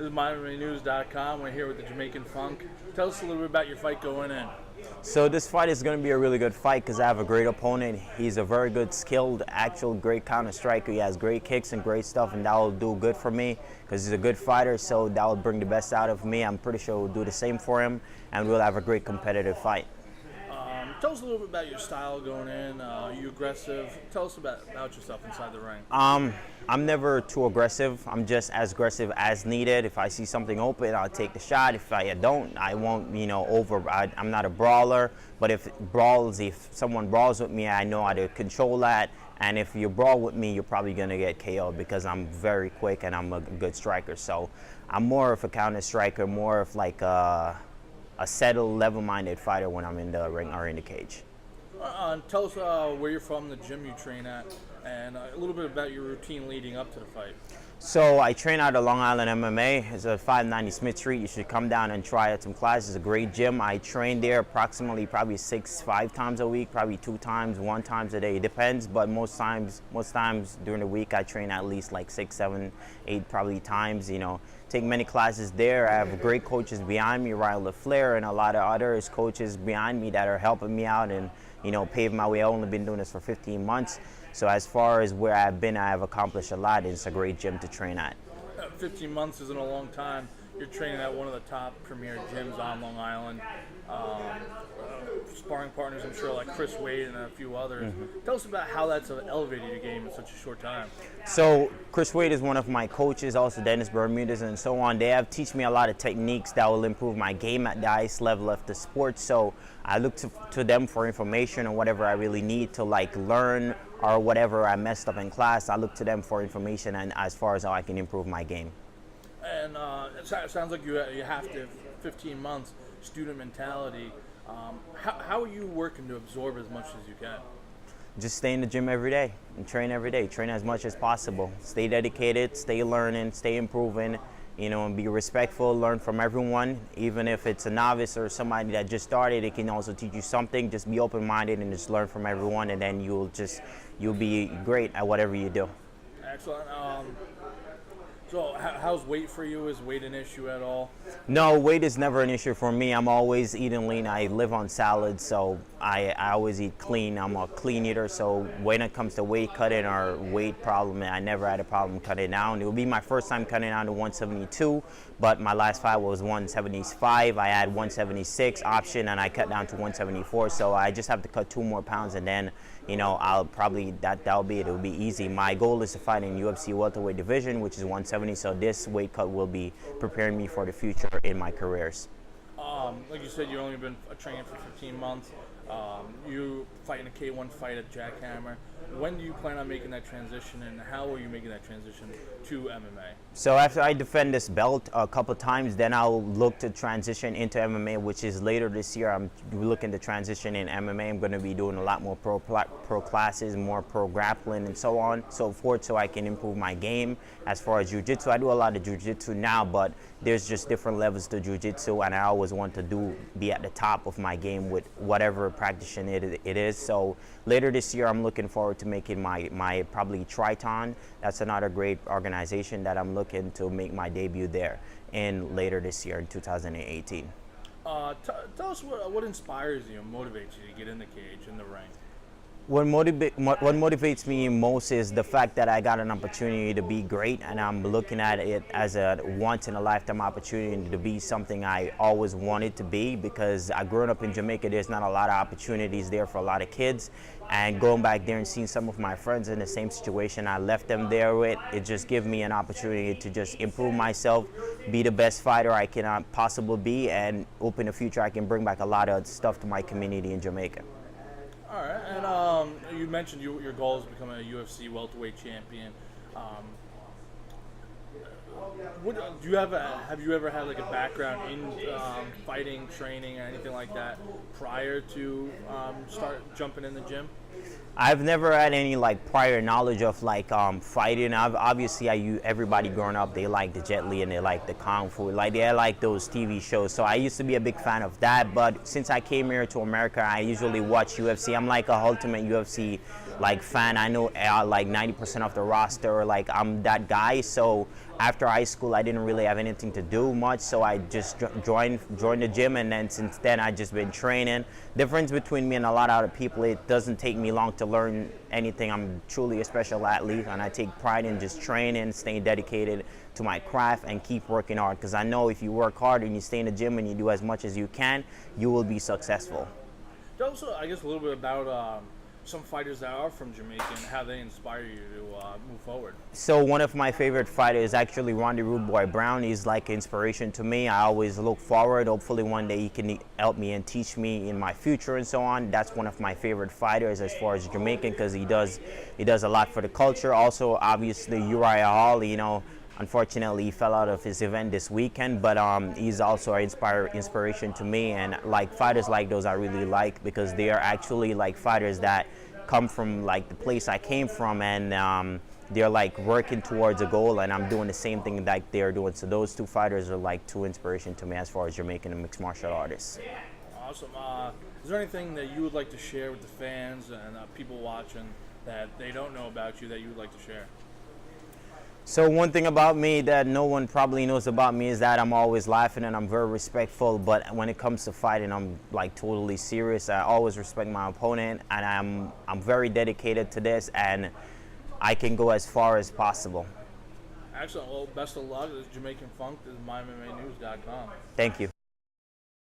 This is MiamiNews.com. We're here with the Jamaican Funk. Tell us a little bit about your fight going in. So this fight is going to be a really good fight because I have a great opponent. He's a very good, skilled, actual great counter striker. He has great kicks and great stuff, and that will do good for me because he's a good fighter, so that will bring the best out of me. I'm pretty sure we'll do the same for him, and we'll have a great competitive fight. Tell us a little bit about your style going in. Are you aggressive? Tell us about yourself inside the ring. I'm never too aggressive. I'm just as aggressive as needed. If I see something open, I'll take the shot. If I don't, I won't, I'm not a brawler, but if someone brawls with me, I know how to control that. And if you brawl with me, you're probably going to get KO'd because I'm very quick and I'm a good striker. So I'm more of a counter striker, more of like a settled, level-minded fighter when I'm in the ring or in the cage. Tell us where you're from, the gym you train at, and a little bit about your routine leading up to the fight. So I train out of Long Island MMA. It's a 590 Smith Street. You should come down and try out some classes. It's a great gym. I train there approximately probably 5 times a week, probably 2 times, 1 time a day. It depends, but most times during the week I train at least like 6, 7, 8 probably times. Take many classes there. I have great coaches behind me, Ryan LaFleur, and a lot of others coaches behind me that are helping me out and pave my way. I've only been doing this for 15 months. So as far as where I've been, I have accomplished a lot. It's a great gym to train at. 15 months isn't a long time. You're training at one of the top premier gyms on Long Island. Sparring partners, I'm sure, like Chris Wade and a few others. Mm-hmm. Tell us about how that's elevated your game in such a short time. So Chris Wade is one of my coaches, also Dennis Bermudez and so on. They have teach me a lot of techniques that will improve my game at the highest level of the sport. So I look to them for information and whatever I really need to learn or whatever I messed up in class. I look to them for information and as far as how I can improve my game. And it sounds like you have to, 15 months, student mentality. How are you working to absorb as much as you can? Just stay in the gym every day and train every day. Train as much as possible. Stay dedicated, stay learning, stay improving, and be respectful, learn from everyone. Even if it's a novice or somebody that just started, it can also teach you something. Just be open-minded and just learn from everyone, and then you'll be great at whatever you do. Excellent. So how's weight for you? Is weight an issue at all? No, weight is never an issue for me. I'm always eating lean. I live on salads, so I always eat clean. I'm a clean eater, so when it comes to weight cutting or weight problem, I never had a problem cutting down. It will be my first time cutting down to 172, but my last fight was 175. I had 176 option, and I cut down to 174, so I just have to cut 2 more pounds, and then, I'll probably, that'll be it. It'll be easy. My goal is to fight in UFC welterweight division, which is 170, so this weight cut will be preparing me for the future in my careers. Like you said, you've only been training for 15 months. You fight in a K1 fight at Jackhammer. When do you plan on making that transition, and how are you making that transition to MMA? So after I defend this belt a couple times, then I'll look to transition into MMA, which is later this year. I'm looking to transition in MMA. I'm going to be doing a lot more pro classes, more pro grappling, and so on, so forth, so I can improve my game. As far as jiu-jitsu, I do a lot of jiu-jitsu now, but there's just different levels to jiu-jitsu, and I always want to be at the top of my game with whatever practice it is. So later this year, I'm looking forward to making my probably Triton. That's another great organization that I'm looking to make my debut there in later this year in 2018. Tell us what inspires you and motivates you to get in the cage, in the ring. What motivates me most is the fact that I got an opportunity to be great, and I'm looking at it as a once-in-a-lifetime opportunity to be something I always wanted to be, because I grew up in Jamaica. There's not a lot of opportunities there for a lot of kids, and going back there and seeing some of my friends in the same situation I left them there with, it just gave me an opportunity to just improve myself, be the best fighter I can possibly be, and hope in the future I can bring back a lot of stuff to my community in Jamaica. All right, and you mentioned your goal is to become a UFC welterweight champion. Have you ever had like a background in fighting, training, or anything like that prior to start jumping in the gym? I've never had any like prior knowledge of like fighting. Everybody growing up, they like the Jet Li and they like the Kung Fu, like they like those TV shows. So I used to be a big fan of that. But since I came here to America, I usually watch UFC. I'm like a ultimate UFC like fan. I know like 90% of the roster. Like I'm that guy. So after high school, I didn't really have anything to do much, so I just joined the gym, and then since then I just been training. Difference between me and a lot of other people, it doesn't take me long to learn anything. I'm truly a special athlete, and I take pride in just training, staying dedicated to my craft, and keep working hard, because I know if you work hard and you stay in the gym and you do as much as you can, you will be successful. Also, I guess a little bit about some fighters that are from Jamaica and how they inspire you to move forward. So one of my favorite fighters is actually Ronnie Rude Boy Brown. He's like inspiration to me. I always look forward. Hopefully one day he can help me and teach me in my future and so on. That's one of my favorite fighters as far as Jamaican, because he does a lot for the culture. Also, obviously, Uriah Hall, you know, unfortunately he fell out of his event this weekend, but he's also an inspiration to me. And like fighters like those I really like, because they are actually like fighters that come from like the place I came from, and they're like working towards a goal, and I'm doing the same thing like they're doing. So those two fighters are like two inspiration to me as far as Jamaican and mixed martial artists. Awesome. Is there anything that you would like to share with the fans and people watching that they don't know about you that you would like to share? So one thing about me that no one probably knows about me is that I'm always laughing and I'm very respectful, but when it comes to fighting, I'm like totally serious. I always respect my opponent, and I'm very dedicated to this, and I can go as far as possible. Excellent. Well, best of luck. This is Jamaican Funk. This is MyMMAnews.com. Thank you.